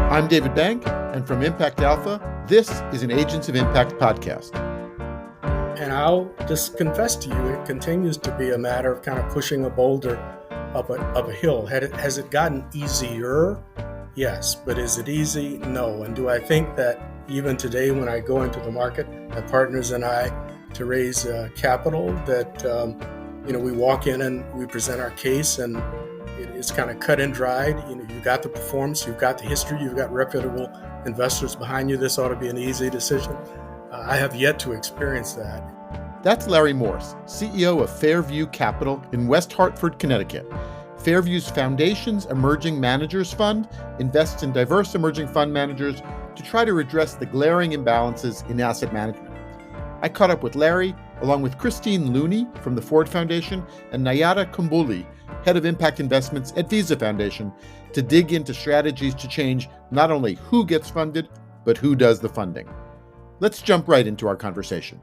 I'm David Bank, and from Impact Alpha, this is an Agents of Impact podcast. And I'll just confess to you, it continues to be a matter of kind of pushing a boulder up a hill. Has it gotten easier? Yes. But is it easy? No. And do I think that even today when I go into the market, my partners and I, to raise capital, that we walk in and we present our case and it's kind of cut and dried. You got the performance, you've got the history, you've got reputable investors behind you. This ought to be an easy decision. I have yet to experience that. That's Larry Morse, CEO of Fairview Capital in West Hartford, Connecticut. Fairview's Foundation's Emerging Managers Fund invests in diverse emerging fund managers to try to address the glaring imbalances in asset management. I caught up with Larry, along with Christine Looney from the Ford Foundation and Najada Kumbuli, Head of Impact Investments at Visa Foundation, to dig into strategies to change not only who gets funded, but who does the funding. Let's jump right into our conversation.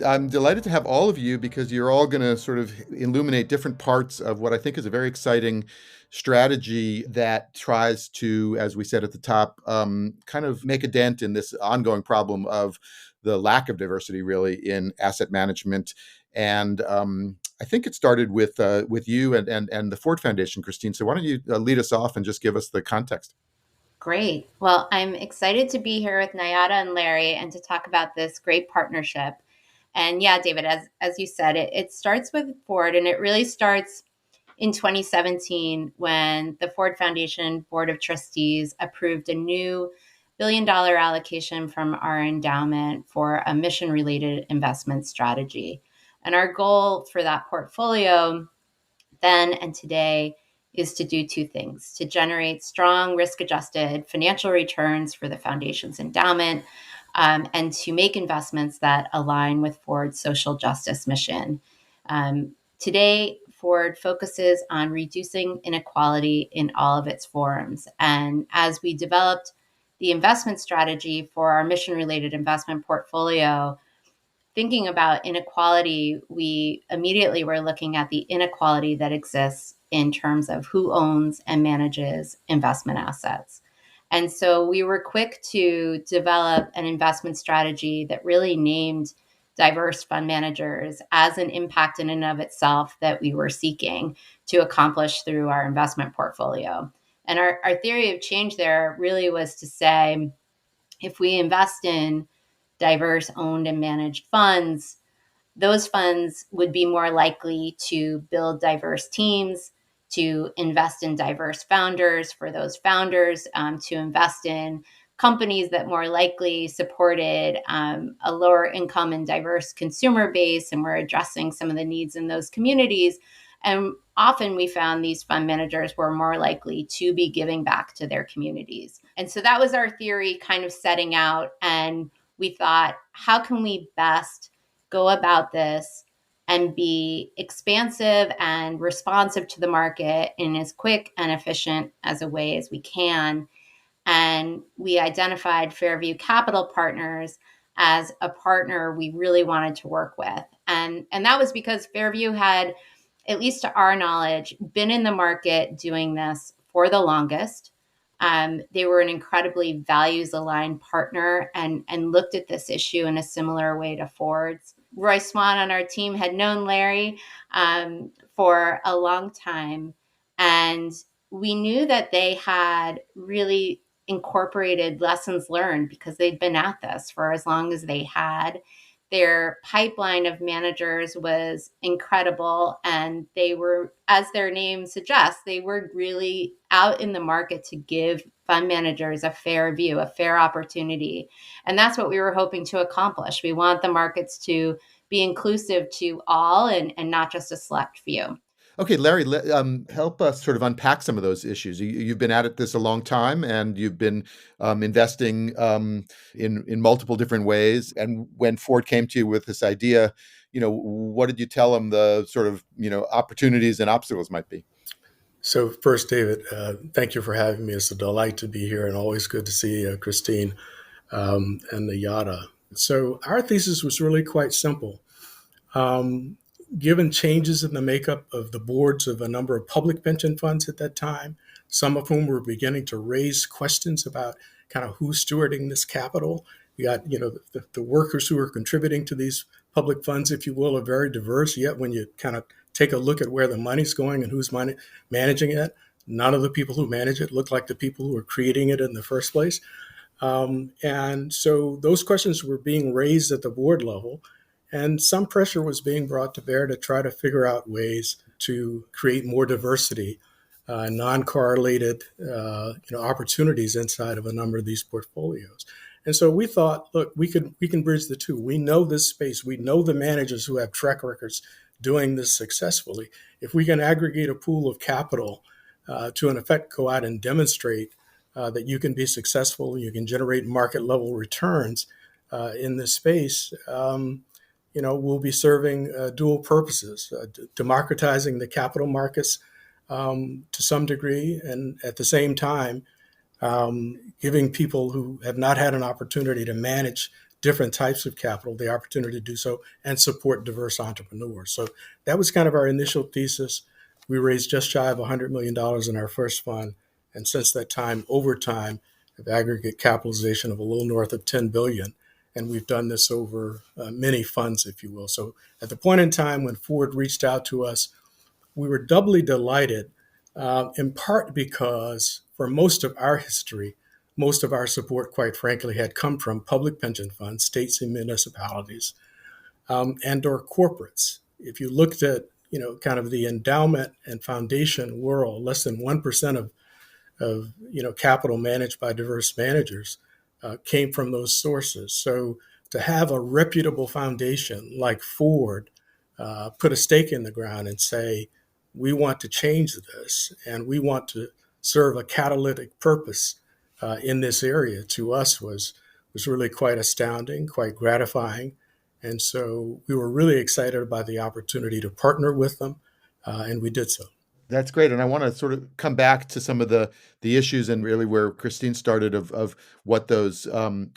I'm delighted to have all of you because you're all going to sort of illuminate different parts of what I think is a very exciting strategy that tries to, as we said at the top, kind of make a dent in this ongoing problem of the lack of diversity really in asset management. And I think it started with you and the Ford Foundation, Christine. So why don't you lead us off and just give us the context? Great. Well, I'm excited to be here with Najada and Larry and to talk about this great partnership. And yeah, David, as you said, it starts with Ford, and it really starts in 2017 when the Ford Foundation Board of Trustees approved a new $1 billion allocation from our endowment for a mission-related investment strategy. And our goal for that portfolio then and today is to do two things: to generate strong risk-adjusted financial returns for the foundation's endowment, and to make investments that align with Ford's social justice mission. Today, Ford focuses on reducing inequality in all of its forms. And as we developed the investment strategy for our mission-related investment portfolio, thinking about inequality, we immediately were looking at the inequality that exists in terms of who owns and manages investment assets. And so we were quick to develop an investment strategy that really named diverse fund managers as an impact in and of itself that we were seeking to accomplish through our investment portfolio. And our theory of change there really was to say, if we invest in diverse owned and managed funds, those funds would be more likely to build diverse teams, to invest in diverse founders for those founders, to invest in companies that more likely supported a lower income and diverse consumer base and were addressing some of the needs in those communities. And often we found these fund managers were more likely to be giving back to their communities. And so that was our theory kind of setting out. And we thought, how can we best go about this and be expansive and responsive to the market in as quick and efficient as a way as we can? And we identified Fairview Capital Partners as a partner we really wanted to work with. And that was because Fairview had, at least to our knowledge, been in the market doing this for the longest. They were an incredibly values-aligned partner and looked at this issue in a similar way to Ford's. Roy Swan on our team had known Larry for a long time, and we knew that they had really incorporated lessons learned because they'd been at this for as long as they had. Their pipeline of managers was incredible, and they were, as their name suggests, they were really out in the market to give fund managers a fair view, a fair opportunity. And that's what we were hoping to accomplish. We want the markets to be inclusive to all and not just a select few. Okay, Larry, help us sort of unpack some of those issues. You've been at this a long time, and you've been investing in multiple different ways. And when Ford came to you with this idea, what did you tell them the sort of opportunities and obstacles might be? So first, David, thank you for having me. It's a delight to be here, and always good to see Christine and Najada. So our thesis was really quite simple. given changes in the makeup of the boards of a number of public pension funds at that time, some of whom were beginning to raise questions about kind of who's stewarding this capital. You got, the workers who are contributing to these public funds, if you will, are very diverse. Yet when you kind of take a look at where the money's going and who's managing it, none of the people who manage it look like the people who are creating it in the first place. And so those questions were being raised at the board level, and some pressure was being brought to bear to try to figure out ways to create more diversity, non-correlated, opportunities inside of a number of these portfolios. And so we thought, look, we can bridge the two. We know this space. We know the managers who have track records doing this successfully. If we can aggregate a pool of capital to, in effect, go out and demonstrate that you can be successful, you can generate market level returns in this space, we'll be serving dual purposes, democratizing the capital markets to some degree, and at the same time, giving people who have not had an opportunity to manage different types of capital the opportunity to do so and support diverse entrepreneurs. So that was kind of our initial thesis. We raised just shy of $100 million in our first fund. And since that time, over time, have aggregate capitalization of a little north of 10 billion. And we've done this over many funds, if you will. So at the point in time when Ford reached out to us, we were doubly delighted, in part because for most of our history, most of our support, quite frankly, had come from public pension funds, states and municipalities, and or corporates. If you looked at, kind of the endowment and foundation world, less than 1% of capital managed by diverse managers came from those sources. So to have a reputable foundation like Ford put a stake in the ground and say, we want to change this and we want to serve a catalytic purpose in this area, to us was really quite astounding, quite gratifying. And so we were really excited about the opportunity to partner with them, and we did so. That's great. And I want to sort of come back to some of the issues and really where Christine started of what those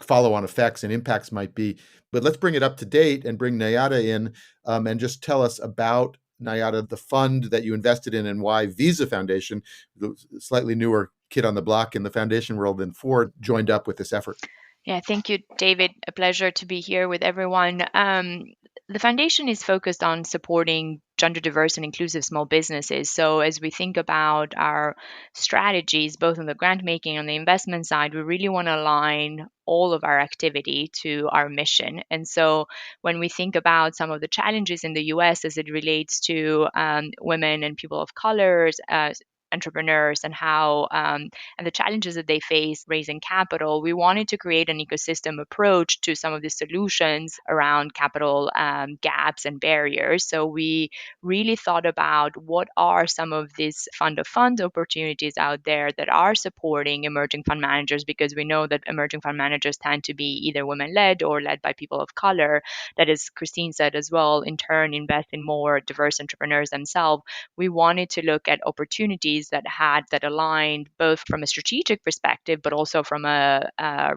follow-on effects and impacts might be. But let's bring it up to date and bring Najada in and just tell us about Najada, the fund that you invested in, and why Visa Foundation, the slightly newer kid on the block in the foundation world than Ford, joined up with this effort. Yeah, thank you, David. A pleasure to be here with everyone. The foundation is focused on supporting gender diverse and inclusive small businesses. So as we think about our strategies, both on the grant making and on the investment side, we really want to align all of our activity to our mission. And so when we think about some of the challenges in the US as it relates to women and people of colors, entrepreneurs and how and the challenges that they face raising capital, we wanted to create an ecosystem approach to some of the solutions around capital gaps and barriers. So we really thought about what are some of these fund of fund opportunities out there that are supporting emerging fund managers, because we know that emerging fund managers tend to be either women led or led by people of color that, as Christine said as well, in turn invest in more diverse entrepreneurs themselves. We wanted to look at opportunities that aligned both from a strategic perspective, but also from a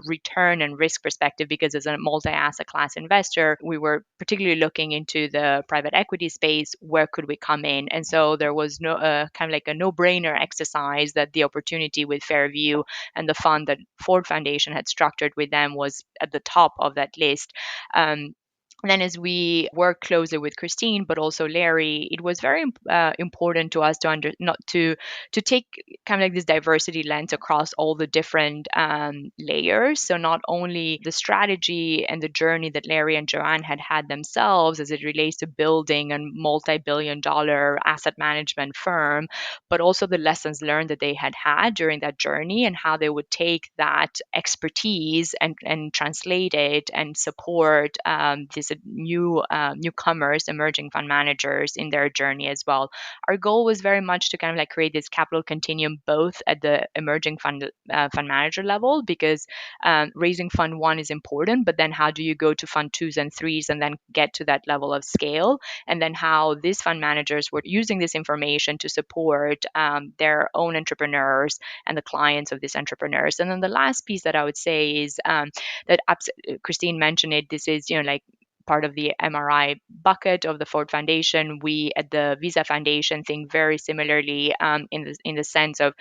return and risk perspective, because as a multi-asset class investor, we were particularly looking into the private equity space. Where could we come in? And so there was no kind of like a no-brainer exercise that the opportunity with Fairview and the fund that Ford Foundation had structured with them was at the top of that list. And then as we work closer with Christine, but also Larry, it was very important to us to take kind of like this diversity lens across all the different layers. So not only the strategy and the journey that Larry and Joanne had themselves as it relates to building a multi-billion-dollar asset management firm, but also the lessons learned that they had during that journey and how they would take that expertise and translate it and support these newcomers, emerging fund managers in their journey as well. Our goal was very much to kind of like create this capital continuum, both at the emerging fund manager level, because raising fund one is important, but then how do you go to fund twos and threes and then get to that level of scale? And then how these fund managers were using this information to support their own entrepreneurs and the clients of these entrepreneurs. And then the last piece that I would say is that Christine mentioned it. This is, like part of the MRI bucket of the Ford Foundation. We at the Visa Foundation think very similarly in the sense of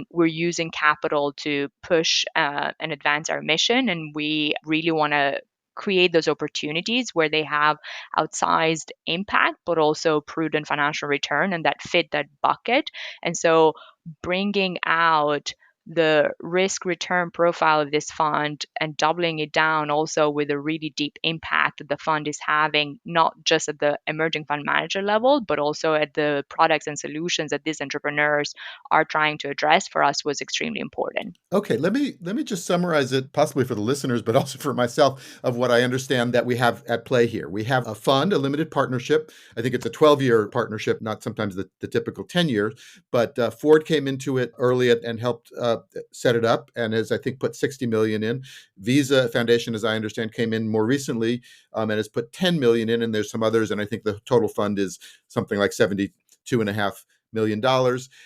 we're using capital to push and advance our mission, and we really want to create those opportunities where they have outsized impact, but also prudent financial return, and that fit that bucket. And so bringing out the risk return profile of this fund and doubling it down also with a really deep impact that the fund is having, not just at the emerging fund manager level, but also at the products and solutions that these entrepreneurs are trying to address, for us was extremely important. Okay, let me just summarize it, possibly for the listeners, but also for myself, of what I understand that we have at play here. We have a fund, a limited partnership. I think it's a 12-year partnership, not sometimes the typical 10 years. But Ford came into it early and helped set it up, and has, I think, put $60 million in. Visa Foundation, as I understand, came in more recently and has put $10 million in, and there's some others, and I think the total fund is something like $72.5 million.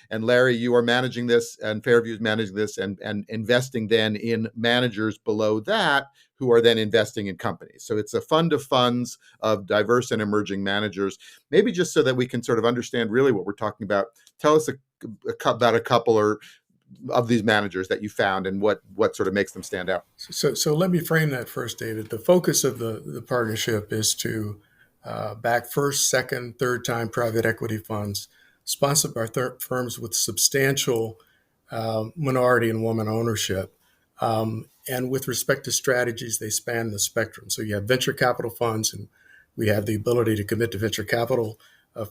And Larry, you are managing this, and Fairview is managing this, and investing then in managers below that who are then investing in companies. So it's a fund of funds of diverse and emerging managers. Maybe just so that we can sort of understand really what we're talking about, tell us about a couple or of these managers that you found and what sort of makes them stand out. So let me frame that first, David. The focus of the partnership is to back first, second, third time private equity funds sponsored by firms with substantial minority and woman ownership. And with respect to strategies, they span the spectrum. So you have venture capital funds, and we have the ability to commit to venture capital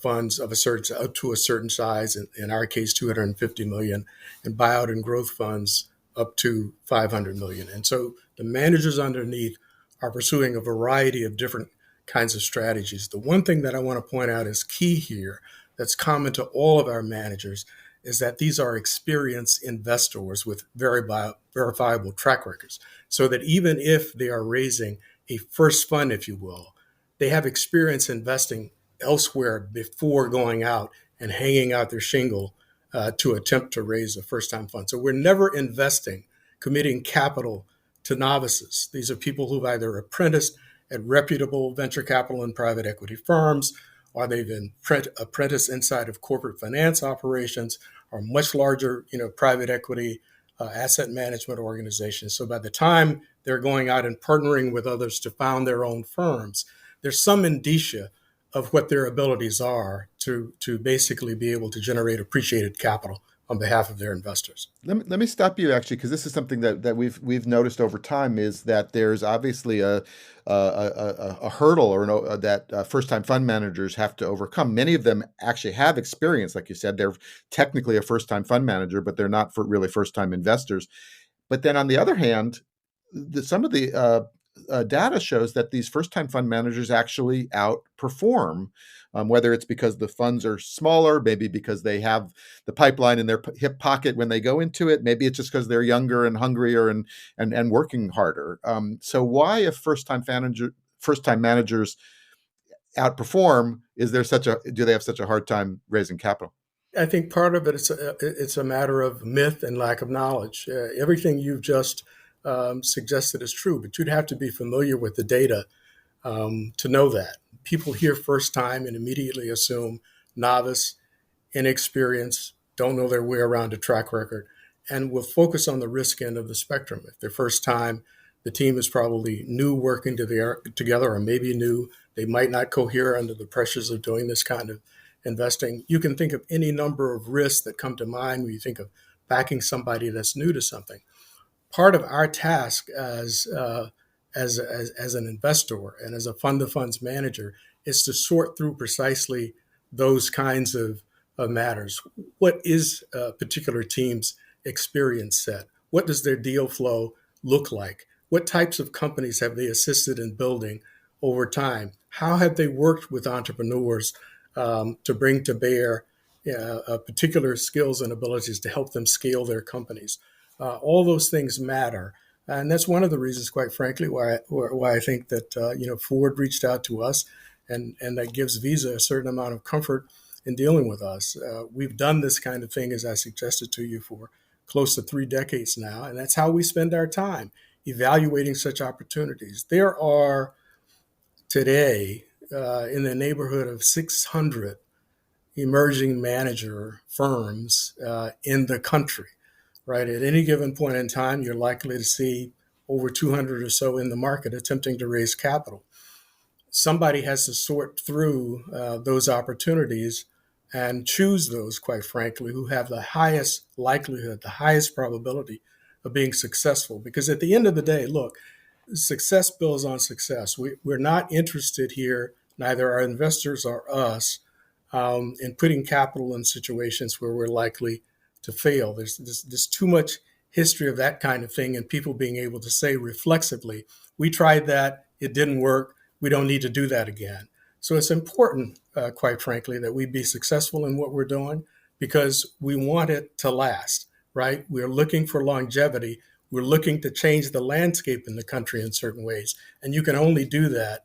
funds of up to a certain size, in our case, 250 million, and buyout and growth funds up to 500 million. And so the managers underneath are pursuing a variety of different kinds of strategies. The one thing that I want to point out is key here, that's common to all of our managers, is that these are experienced investors with verifiable track records. So that even if they are raising a first fund, if you will, they have experience investing elsewhere before going out and hanging out their shingle to attempt to raise a first-time fund. So we're never committing capital to novices. These are people who've either apprenticed at reputable venture capital and private equity firms, or they've been apprenticed inside of corporate finance operations, or much larger, private equity asset management organizations. So by the time they're going out and partnering with others to found their own firms, there's some indicia of what their abilities are to basically be able to generate appreciated capital on behalf of their investors. Let me stop you, actually, because this is something that we've noticed over time, is that there's obviously a hurdle or that first-time fund managers have to overcome. Many of them actually have experience, like you said. They're technically a first-time fund manager, but they're not really first-time investors. But then on the other hand, some of the data shows that these first-time fund managers actually outperform, whether it's because the funds are smaller, maybe because they have the pipeline in their hip pocket when they go into it, maybe it's just because they're younger and hungrier and working harder. So why, if first-time managers outperform, do they have such a hard time raising capital? I think part of it it's a matter of myth and lack of knowledge. Everything you've just suggested is true, but you'd have to be familiar with the data to know that. People hear first time and immediately assume novice, inexperienced, don't know their way around a track record, and will focus on the risk end of the spectrum. If they're first time, the team is probably new, working together, or maybe new. They might not cohere under the pressures of doing this kind of investing. You can think of any number of risks that come to mind when you think of backing somebody that's new to something. Part of our task as an investor and as a fund of funds manager is to sort through precisely those kinds of matters. What is a particular team's experience set? What does their deal flow look like? What types of companies have they assisted in building over time? How have they worked with entrepreneurs to bring to bear particular skills and abilities to help them scale their companies? All those things matter. And that's one of the reasons, quite frankly, why I think that Ford reached out to us, and that gives Visa a certain amount of comfort in dealing with us. We've done this kind of thing, as I suggested to you, for close to 3 decades now, and that's how we spend our time, evaluating such opportunities. There are today in the neighborhood of 600 emerging manager firms in the country, right? At any given point in time, you're likely to see over 200 or so in the market attempting to raise capital. Somebody has to sort through those opportunities and choose those, quite frankly, who have the highest likelihood, the highest probability of being successful. Because at the end of the day, look, success builds on success. We're not interested here, neither our investors or us, in putting capital in situations where we're likely to fail. There's too much history of that kind of thing and people being able to say reflexively, we tried that, it didn't work, we don't need to do that again. So it's important, quite frankly, that we be successful in what we're doing because we want it to last, right? We're looking for longevity. We're looking to change the landscape in the country in certain ways. And you can only do that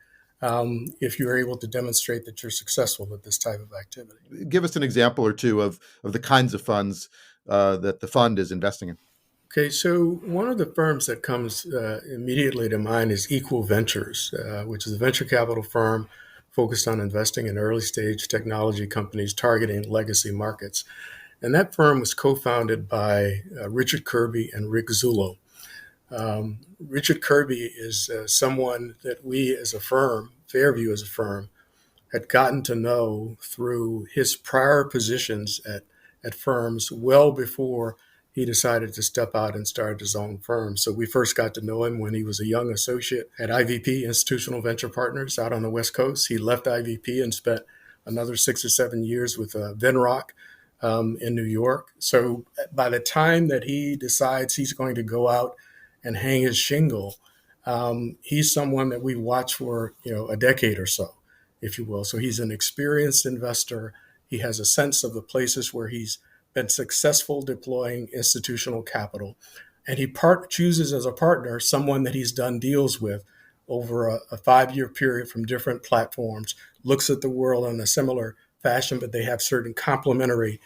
if you're able to demonstrate that you're successful at this type of activity. Give us an example or two of the kinds of funds that the fund is investing in. Okay, so one of the firms that comes immediately to mind is Equal Ventures, which is a venture capital firm focused on investing in early stage technology companies targeting legacy markets. And that firm was co-founded by Richard Kirby and Rick Zullo. Richard Kirby is someone that we as a firm, Fairview as a firm, had gotten to know through his prior positions at firms well before he decided to step out and start his own firm. So we first got to know him when he was a young associate at IVP, Institutional Venture Partners, out on the West Coast. He left IVP and spent another 6 or 7 years with Venrock in New York. So by the time that he decides he's going to go out and hang his shingle, he's someone that we've watched for a decade or so, if you will. So he's an experienced investor. He has a sense of the places where he's been successful deploying institutional capital. And he chooses as a partner someone that he's done deals with over a 5-year period from different platforms, looks at the world in a similar fashion, but they have certain complementary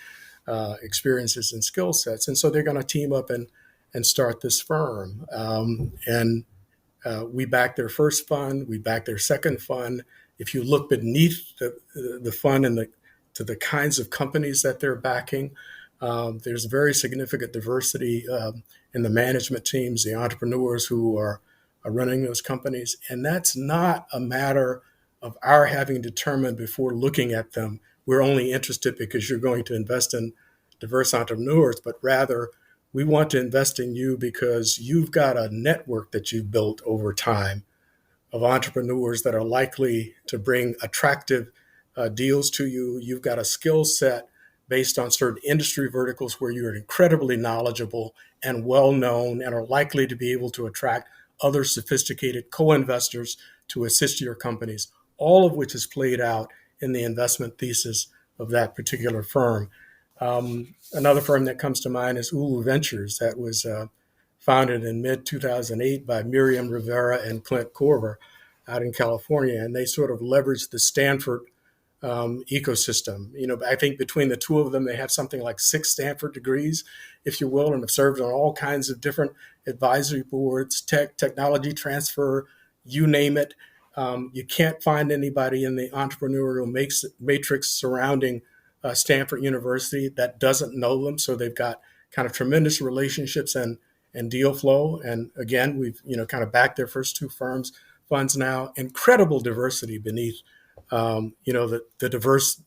experiences and skill sets. And so they're going to team up and start this firm. We backed their first fund. We backed their second fund. If you look beneath the fund and to the kinds of companies that they're backing, there's very significant diversity in the management teams, the entrepreneurs who are running those companies. And that's not a matter of our having determined before looking at them, we're only interested because you're going to invest in diverse entrepreneurs, but rather we want to invest in you because you've got a network that you've built over time of entrepreneurs that are likely to bring attractive deals to you. You've got a skill set based on certain industry verticals where you're incredibly knowledgeable and well-known and are likely to be able to attract other sophisticated co-investors to assist your companies, all of which is played out in the investment thesis of that particular firm. Another firm that comes to mind is Ulu Ventures, that was founded in mid-2008 by Miriam Rivera and Clint Corver out in California, and they sort of leveraged the Stanford ecosystem. I think between the two of them, they have something like 6 Stanford degrees, if you will, and have served on all kinds of different advisory boards, technology transfer, you name it. You can't find anybody in the entrepreneurial matrix surrounding Stanford University that doesn't know them. So they've got kind of tremendous relationships and deal flow. And again, we've kind of backed their first 2 funds now. Incredible diversity beneath the diverse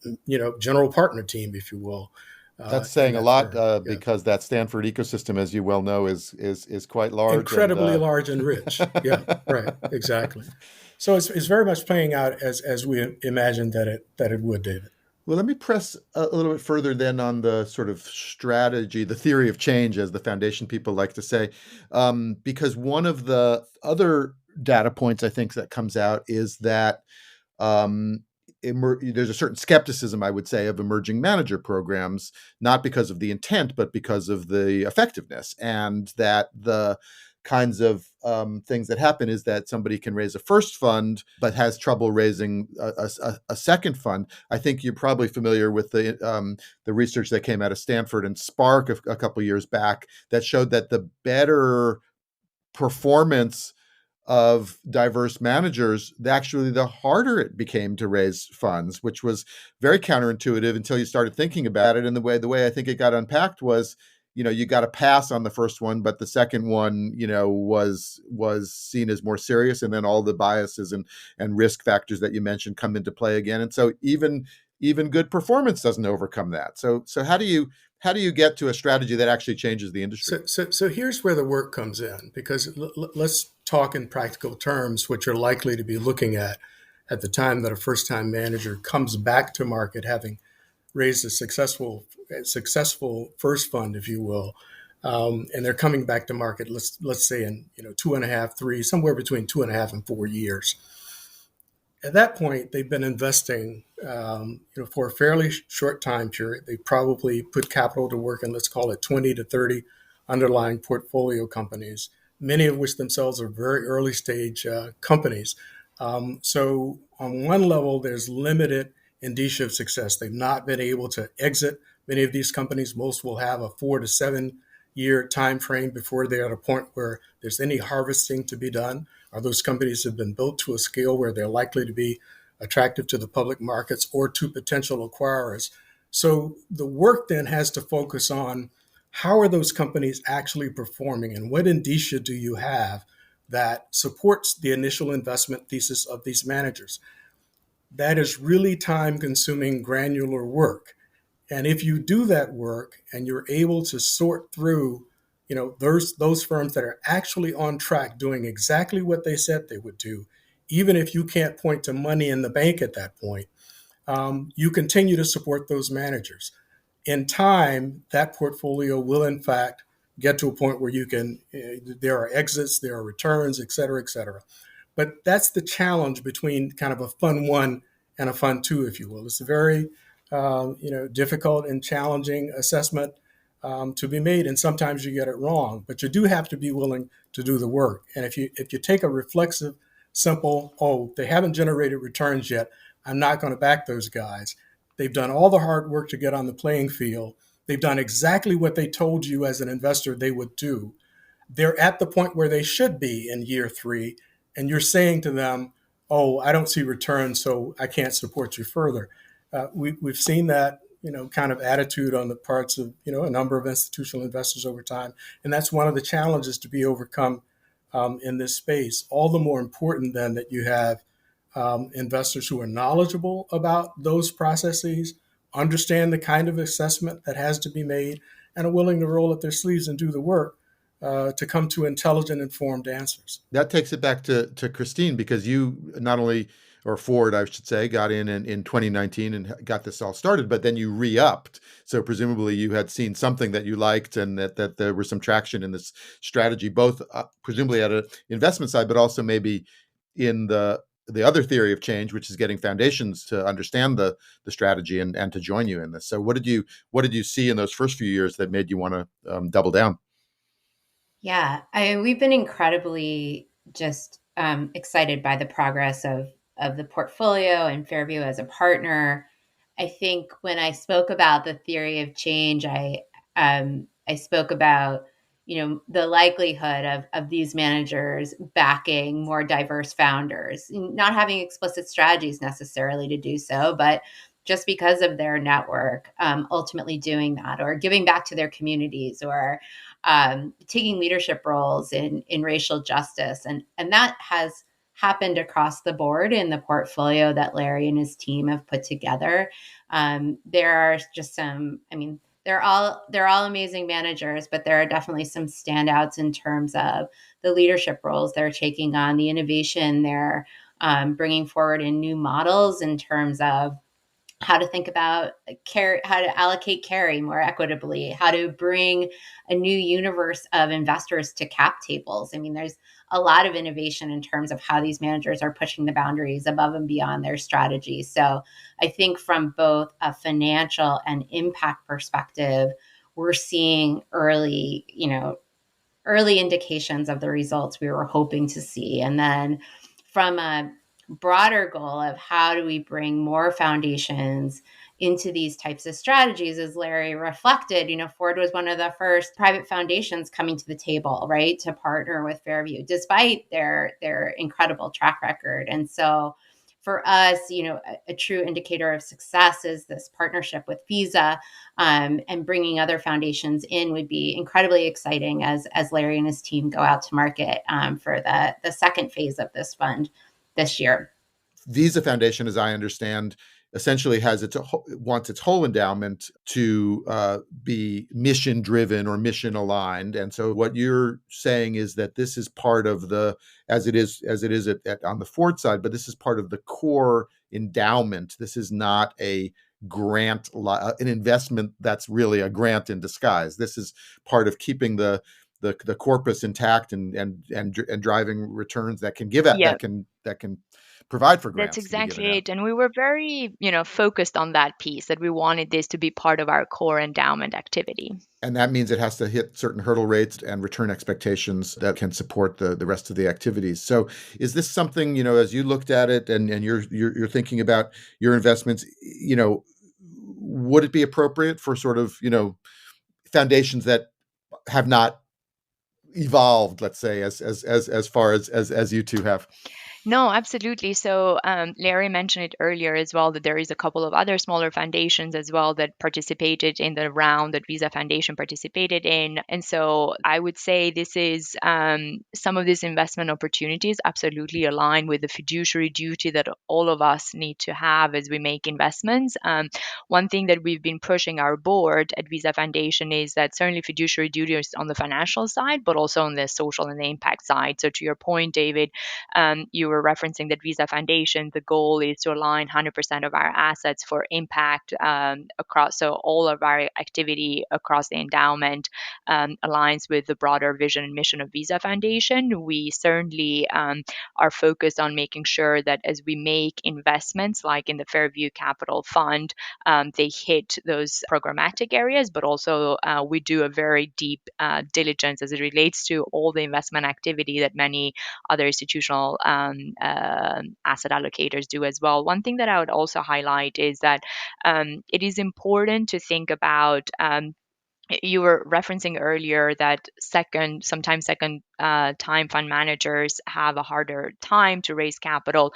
general partner team, if you will. That's saying a lot because that Stanford ecosystem, as you well know, is quite large, incredibly large and rich. Yeah, right, exactly. So it's very much playing out as we imagined that it would, David. Well, let me press a little bit further then on the sort of strategy, the theory of change, as the foundation people like to say, because one of the other data points I think that comes out is that there's a certain skepticism, I would say, of emerging manager programs, not because of the intent, but because of the effectiveness, and that the kinds of things that happen is that somebody can raise a first fund but has trouble raising a second fund. I think you're probably familiar with the research that came out of Stanford and Spark a couple of years back that showed that the better performance of diverse managers, actually the harder it became to raise funds, which was very counterintuitive until you started thinking about it. And the way I think it got unpacked was, you got a pass on the first one, but the second one, was seen as more serious, and then all the biases and risk factors that you mentioned come into play again. And so even good performance doesn't overcome that. So how do you get to a strategy that actually changes the industry? So here's where the work comes in, because let's talk in practical terms, which you're likely to be looking at the time that a first-time manager comes back to market, having raised a successful first fund, if you will, and they're coming back to market. Let's say in 2.5, 3, somewhere between 2.5 and 4 years. At that point, they've been investing, for a fairly short time period. They probably put capital to work in, let's call it 20 to 30 underlying portfolio companies, many of which themselves are very early stage companies. So on one level, there's limited indicia of success. They've not been able to exit many of these companies. Most will have a 4 to 7 year time frame before they're at a point where there's any harvesting to be done, or those companies have been built to a scale where they're likely to be attractive to the public markets or to potential acquirers. So the work then has to focus on how are those companies actually performing, and what indicia do you have that supports the initial investment thesis of these managers. That is really time-consuming, granular work. And if you do that work and you're able to sort through, those firms that are actually on track doing exactly what they said they would do, even if you can't point to money in the bank at that point, you continue to support those managers. In time, that portfolio will in fact get to a point where there are exits, there are returns, et cetera, et cetera. But that's the challenge between kind of a fund one and a fund two, if you will. It's a very difficult and challenging assessment to be made, and sometimes you get it wrong. But you do have to be willing to do the work. And if you take a reflexive, simple, they haven't generated returns yet, I'm not going to back those guys. They've done all the hard work to get on the playing field. They've done exactly what they told you as an investor they would do. They're at the point where they should be in year 3, and you're saying to them, I don't see returns, so I can't support you further. We've seen that, kind of attitude on the parts of, a number of institutional investors over time. And that's one of the challenges to be overcome in this space. All the more important then that you have investors who are knowledgeable about those processes, understand the kind of assessment that has to be made, and are willing to roll up their sleeves and do the work to come to intelligent, informed answers. That takes it back to Christine, because you not only, or Ford, I should say, got in 2019 and got this all started, but then you re-upped. So presumably you had seen something that you liked, and that there was some traction in this strategy, both presumably at an investment side, but also maybe in the other theory of change, which is getting foundations to understand the strategy and to join you in this. So what did you see in those first few years that made you want to double down? Yeah, we've been incredibly just excited by the progress of the portfolio and Fairview as a partner. I think when I spoke about the theory of change, I spoke about the likelihood of these managers backing more diverse founders, not having explicit strategies necessarily to do so, but just because of their network, ultimately doing that, or giving back to their communities, or taking leadership roles in racial justice. And that has happened across the board in the portfolio that Larry and his team have put together. There are just they're all amazing managers, but there are definitely some standouts in terms of the leadership roles they're taking on, the innovation they're bringing forward in new models in terms of how to think about how to allocate carry more equitably, how to bring a new universe of investors to cap tables. There's a lot of innovation in terms of how these managers are pushing the boundaries above and beyond their strategy. So I think from both a financial and impact perspective, we're seeing early indications of the results we were hoping to see. And then from a broader goal of how do we bring more foundations into these types of strategies. As Larry reflected, Ford was one of the first private foundations coming to the table, right, to partner with Fairview, despite their incredible track record. And so for us, a true indicator of success is this partnership with Visa, and bringing other foundations in would be incredibly exciting as Larry and his team go out to market for the second phase of this fund this year. Visa Foundation, as I understand, essentially wants its whole endowment to be mission driven or mission aligned. And so what you're saying is that this is part of as it is on the Ford side, but this is part of the core endowment. This is not a grant, an investment that's really a grant in disguise. This is part of keeping the corpus intact and driving returns that can give Yeah. that can provide for grants. That's exactly it. And we were very, focused on that piece, that we wanted this to be part of our core endowment activity. And that means it has to hit certain hurdle rates and return expectations that can support the rest of the activities. So is this something, as you looked at it and you're thinking about your investments, would it be appropriate for sort of, foundations that have not evolved, let's say, as far as you two have? No, absolutely. So Larry mentioned it earlier as well, that there is a couple of other smaller foundations as well that participated in the round that Visa Foundation participated in. And so I would say this is some of these investment opportunities absolutely align with the fiduciary duty that all of us need to have as we make investments. One thing that we've been pushing our board at Visa Foundation is that certainly fiduciary duty is on the financial side, but also on the social and the impact side. So to your point, David, you were referencing that Visa Foundation, the goal is to align 100% of our assets for impact across. So all of our activity across the endowment aligns with the broader vision and mission of Visa Foundation. We certainly are focused on making sure that as we make investments, like in the Fairview Capital Fund, they hit those programmatic areas, but also we do a very deep diligence as it relates to all the investment activity that many other institutional asset allocators do as well. One thing that I would also highlight is that it is important to think about you were referencing earlier that sometimes second time fund managers have a harder time to raise capital.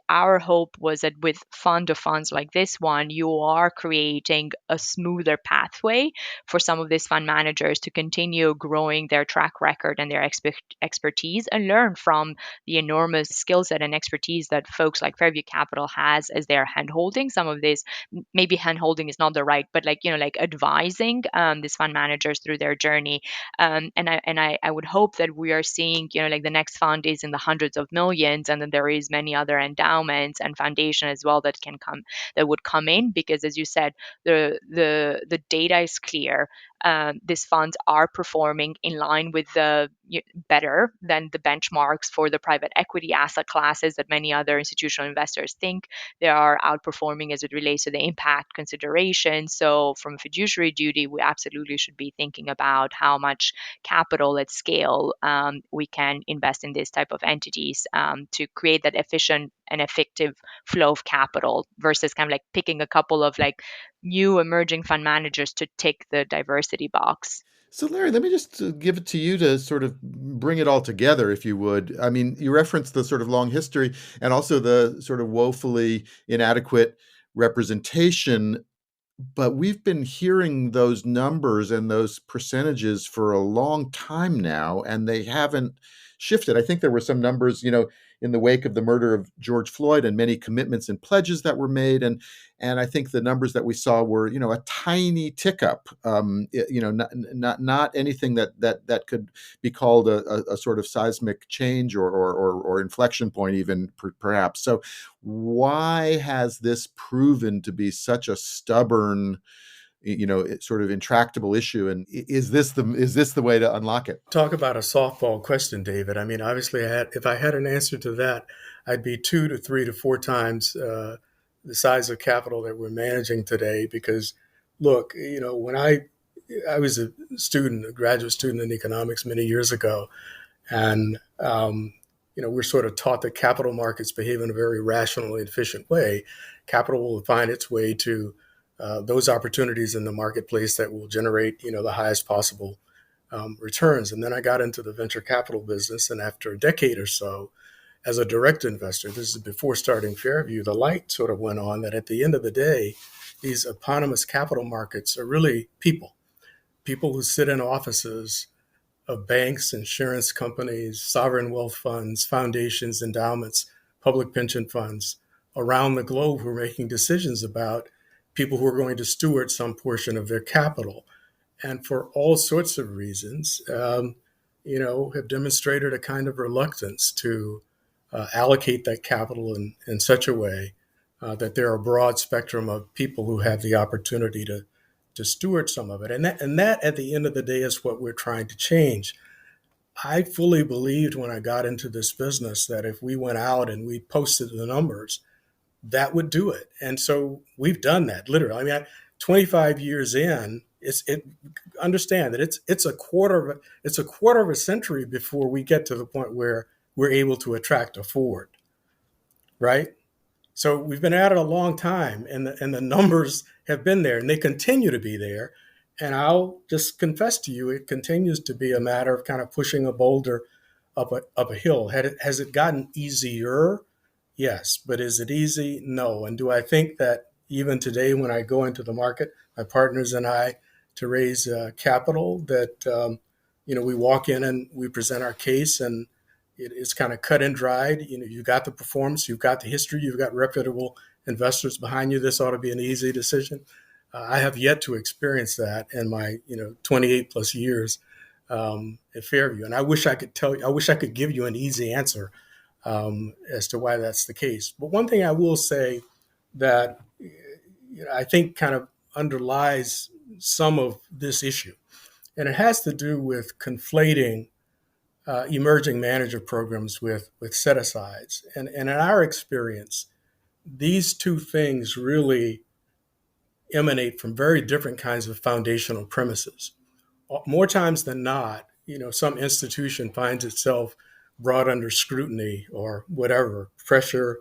Our hope was that with fund of funds like this one, you are creating a smoother pathway for some of these fund managers to continue growing their track record and their expertise, and learn from the enormous skill set and expertise that folks like Fairview Capital has as they're handholding some of this. Maybe handholding is not the right, but like advising these fund managers through their journey. And I would hope that we are seeing the next fund is in the hundreds of millions, and then there is many other endowments and foundation as well that would come in, because as you said, the data is clear. These funds are performing in line with better than the benchmarks for the private equity asset classes that many other institutional investors think they are outperforming as it relates to the impact consideration. So from a fiduciary duty, we absolutely should be thinking about how much capital at scale we can invest in this type of entities to create that efficient and effective flow of capital, versus kind of like picking a couple of like new emerging fund managers to tick the diversity box. So, Larry, let me just give it to you to sort of bring it all together, if you would. I mean, you referenced the sort of long history and also the sort of woefully inadequate representation, but we've been hearing those numbers and those percentages for a long time now, and they haven't shifted. I think there were some numbers, in the wake of the murder of George Floyd, and many commitments and pledges that were made. And I think the numbers that we saw were, a tiny tick up, not anything that could be called a sort of seismic change or inflection point even perhaps. So why has this proven to be such a stubborn, sort of intractable issue? And is this the way to unlock it? Talk about a softball question, David. I mean, obviously, if I had an answer to that, I'd be 2 to 3 to 4 times the size of capital that we're managing today. Because, look, when I was a graduate student in economics many years ago, and we're sort of taught that capital markets behave in a very rational and efficient way. Capital will find its way to those opportunities in the marketplace that will generate, the highest possible returns. And then I got into the venture capital business, and after a decade or so, as a direct investor, this is before starting Fairview, the light sort of went on that at the end of the day, these eponymous capital markets are really people who sit in offices of banks, insurance companies, sovereign wealth funds, foundations, endowments, public pension funds around the globe who are making decisions about people who are going to steward some portion of their capital. And for all sorts of reasons, have demonstrated a kind of reluctance to allocate that capital in such a way that there are a broad spectrum of people who have the opportunity to steward some of it. And that, at the end of the day, is what we're trying to change. I fully believed when I got into this business that if we went out and we posted the numbers, that would do it. And so we've done that, literally. 25 years in, understand that it's a quarter of a century before we get to the point where we're able to attract a Ford, right? So we've been at it a long time, and the numbers have been there, and they continue to be there. And I'll just confess to you, it continues to be a matter of kind of pushing a boulder up a hill. Has it gotten easier? Yes. But is it easy? No. And do I think that even today, when I go into the market, my partners and I, to raise capital, that we walk in and we present our case, and it's kind of cut and dried. You've got the performance, you've got the history, you've got reputable investors behind you. This ought to be an easy decision. I have yet to experience that in my 28 plus years at Fairview, and I wish I could give you an easy answer as to why that's the case. But one thing I will say that I think kind of underlies some of this issue, and it has to do with conflating emerging manager programs with set-asides. And in our experience, these two things really emanate from very different kinds of foundational premises. More times than not, some institution finds itself brought under scrutiny or whatever, pressure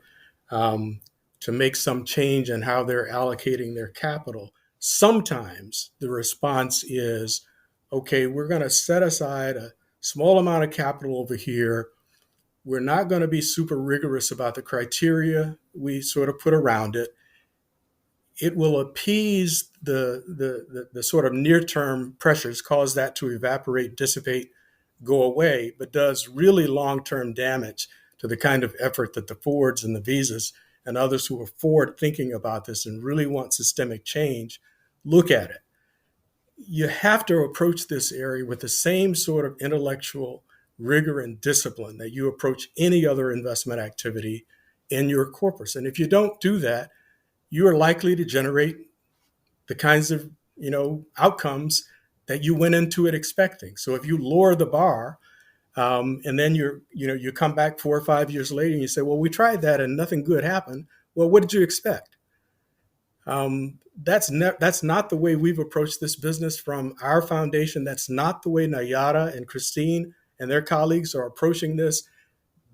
to make some change in how they're allocating their capital. Sometimes the response is, okay, we're going to set aside a small amount of capital over here. We're not going to be super rigorous about the criteria we sort of put around it. It will appease the sort of near-term pressures, cause that to evaporate, dissipate, go away, but does really long-term damage to the kind of effort that the Fords and the Visas and others who are forward thinking about this and really want systemic change look at it. You have to approach this area with the same sort of intellectual rigor and discipline that you approach any other investment activity in your corpus. And if you don't do that, you are likely to generate the kinds of outcomes that you went into it expecting. So if you lower the bar, and then you come back 4 or 5 years later and you say, well, we tried that and nothing good happened. Well, what did you expect? That's not the way we've approached this business from our foundation. That's not the way Najada and Christine and their colleagues are approaching this.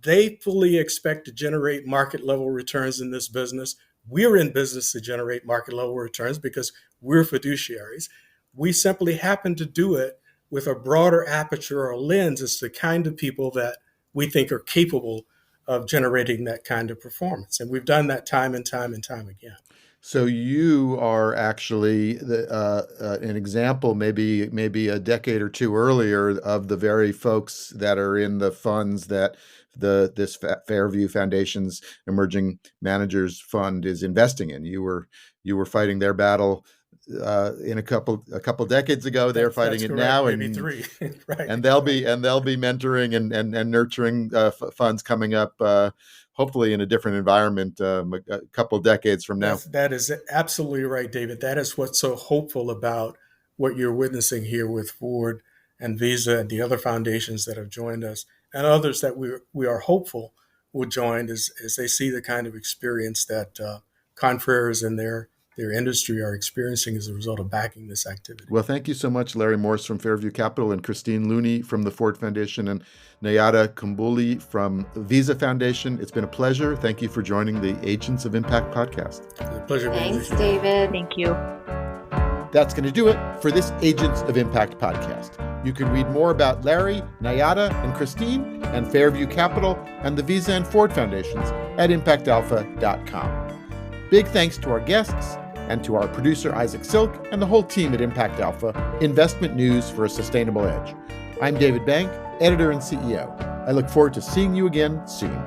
They fully expect to generate market level returns in this business. We're in business to generate market level returns because we're fiduciaries. We simply happen to do it with a broader aperture or lens as to the kind of people that we think are capable of generating that kind of performance. And we've done that time and time and time again. So you are actually an example, maybe a decade or two earlier, of the very folks that are in the funds that this Fairview Foundation's Emerging Managers Fund is investing in. You were fighting their battle in a couple decades ago. They're fighting it correct. Now, maybe and 3, right? And they'll be mentoring and nurturing funds coming up. Hopefully in a different environment a couple decades from now. That is absolutely right, David. That is what's so hopeful about what you're witnessing here with Ford and Visa and the other foundations that have joined us and others that we are hopeful will join as they see the kind of experience that confreres and their their industry are experiencing as a result of backing this activity. Well, thank you so much, Larry Morse from Fairview Capital and Christine Looney from the Ford Foundation and Najada Kumbuli from Visa Foundation. It's been a pleasure. Thank you for joining the Agents of Impact podcast. It's a pleasure being with Thanks, you. David. Thank you. That's going to do it for this Agents of Impact podcast. You can read more about Larry, Najada, and Christine, and Fairview Capital, and the Visa and Ford Foundations at impactalpha.com. Big thanks to our guests and to our producer, Isaac Silk, and the whole team at Impact Alpha, investment news for a sustainable edge. I'm David Bank, editor and CEO. I look forward to seeing you again soon.